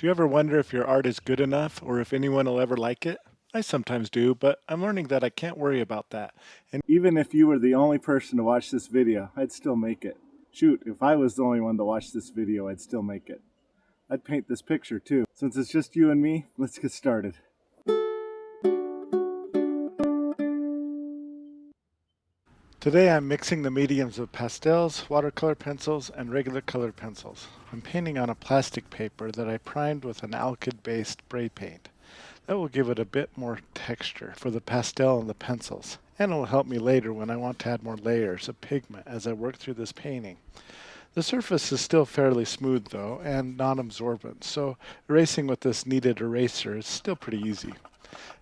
Do you ever wonder if your art is good enough or if anyone will ever like it? I sometimes do, but I'm learning that I can't worry about that. And even if you were the only person to watch this video, I'd still make it. Shoot, if I was the only one to watch this video, I'd still make it. I'd paint this picture too. Since it's just you and me, let's get started. Today I'm mixing the mediums of pastels, watercolor pencils, and regular colored pencils. I'm painting on a plastic paper that I primed with an alkyd-based spray paint. That will give it a bit more texture for the pastel and the pencils, and it will help me later when I want to add more layers of pigment as I work through this painting. The surface is still fairly smooth though, and non-absorbent, so erasing with this kneaded eraser is still pretty easy.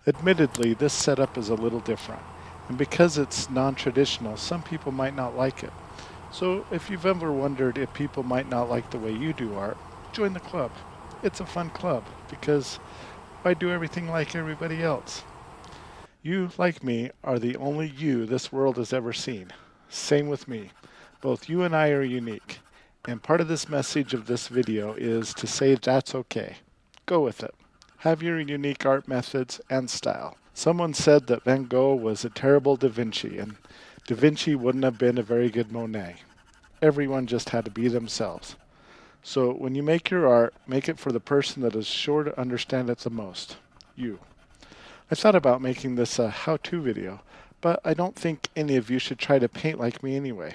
Admittedly, this setup is a little different, and because it's non-traditional, some people might not like it. So if you've ever wondered if people might not like the way you do art, join the club. It's a fun club, because why do everything like everybody else? You, like me, are the only you this world has ever seen. Same with me. Both you and I are unique, and part of this message of this video is to say that's okay. Go with it. Have your unique art methods and style. Someone said that Van Gogh was a terrible Da Vinci, and Da Vinci wouldn't have been a very good Monet. Everyone just had to be themselves. So when you make your art, make it for the person that is sure to understand it the most. You. I thought about making this a how-to video, but I don't think any of you should try to paint like me anyway.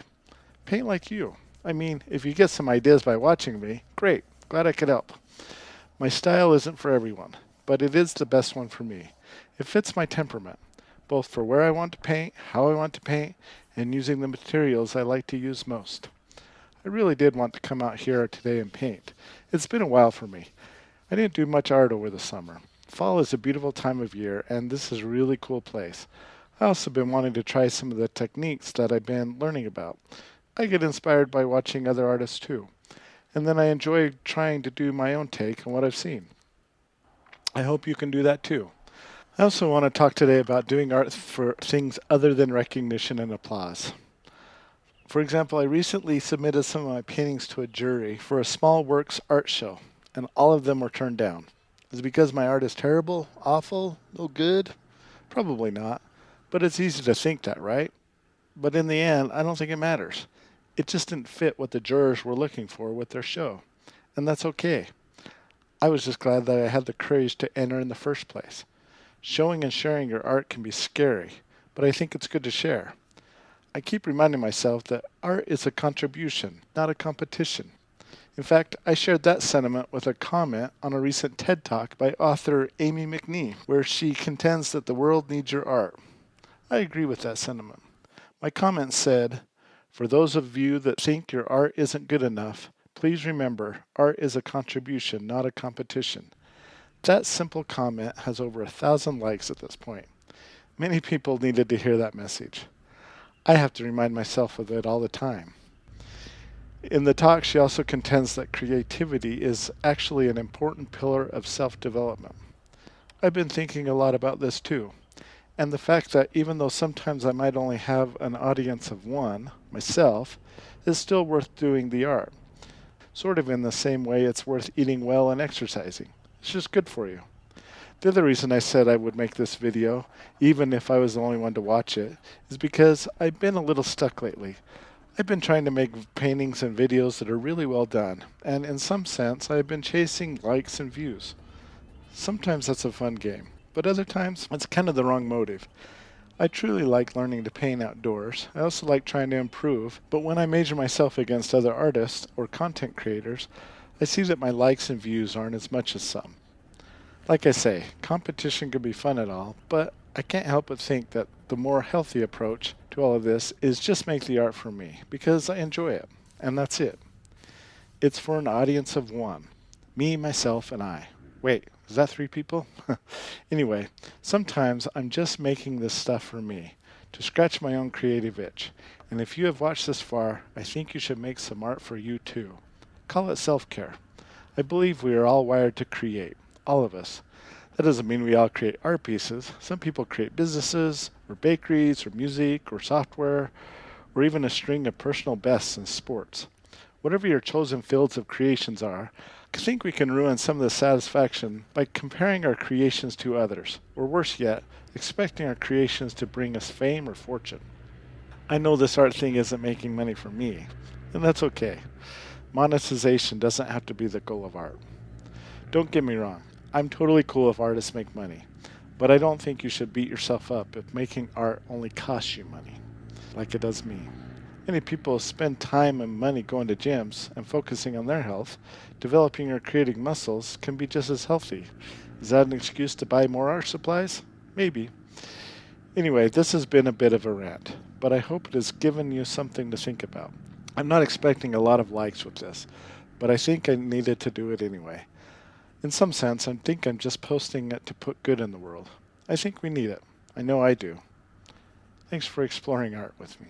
Paint like you. I mean, if you get some ideas by watching me, great. Glad I could help. My style isn't for everyone, but it is the best one for me. It fits my temperament, both for where I want to paint, how I want to paint, and using the materials I like to use most. I really did want to come out here today and paint. It's been a while for me. I didn't do much art over the summer. Fall is a beautiful time of year, and this is a really cool place. I also been wanting to try some of the techniques that I've been learning about. I get inspired by watching other artists too, and then I enjoy trying to do my own take on what I've seen. I hope you can do that too. I also want to talk today about doing art for things other than recognition and applause. For example, I recently submitted some of my paintings to a jury for a small works art show, and all of them were turned down. Is it because my art is terrible, awful, no good? Probably not, but it's easy to think that, right? But in the end, I don't think it matters. It just didn't fit what the jurors were looking for with their show, and that's okay. I was just glad that I had the courage to enter in the first place. Showing and sharing your art can be scary, but I think it's good to share. I keep reminding myself that art is a contribution, not a competition. In fact, I shared that sentiment with a comment on a recent TED Talk by author Amy McNee, where she contends that the world needs your art. I agree with that sentiment. My comment said, "For those of you that think your art isn't good enough, please remember, art is a contribution, not a competition." That simple comment has over 1,000 likes at this point. Many people needed to hear that message. I have to remind myself of it all the time. In the talk, she also contends that creativity is actually an important pillar of self-development. I've been thinking a lot about this too, and the fact that even though sometimes I might only have an audience of one, myself, is still worth doing the art. Sort of in the same way it's worth eating well and exercising. It's just good for you. The other reason I said I would make this video, even if I was the only one to watch it, is because I've been a little stuck lately. I've been trying to make paintings and videos that are really well done, and in some sense I've been chasing likes and views. Sometimes that's a fun game, but other times it's kind of the wrong motive. I truly like learning to paint outdoors. I also like trying to improve, but when I measure myself against other artists or content creators, I see that my likes and views aren't as much as some. Like I say, competition can be fun and all, but I can't help but think that the more healthy approach to all of this is just make the art for me, because I enjoy it, and that's it. It's for an audience of one. Me, myself, and I. Wait, is that 3 people? Anyway, sometimes I'm just making this stuff for me, to scratch my own creative itch. And if you have watched this far, I think you should make some art for you too. Call it self-care. I believe we are all wired to create. All of us. That doesn't mean we all create art pieces. Some people create businesses, or bakeries, or music, or software, or even a string of personal bests in sports. Whatever your chosen fields of creations are, think we can ruin some of the satisfaction by comparing our creations to others, or worse yet, expecting our creations to bring us fame or fortune. I know this art thing isn't making money for me, and that's okay. Monetization doesn't have to be the goal of art. Don't get me wrong, I'm totally cool if artists make money, but I don't think you should beat yourself up if making art only costs you money, like it does me. Many people spend time and money going to gyms and focusing on their health. Developing or creating muscles can be just as healthy. Is that an excuse to buy more art supplies? Maybe. Anyway, this has been a bit of a rant, but I hope it has given you something to think about. I'm not expecting a lot of likes with this, but I think I needed to do it anyway. In some sense, I think I'm just posting it to put good in the world. I think we need it. I know I do. Thanks for exploring art with me.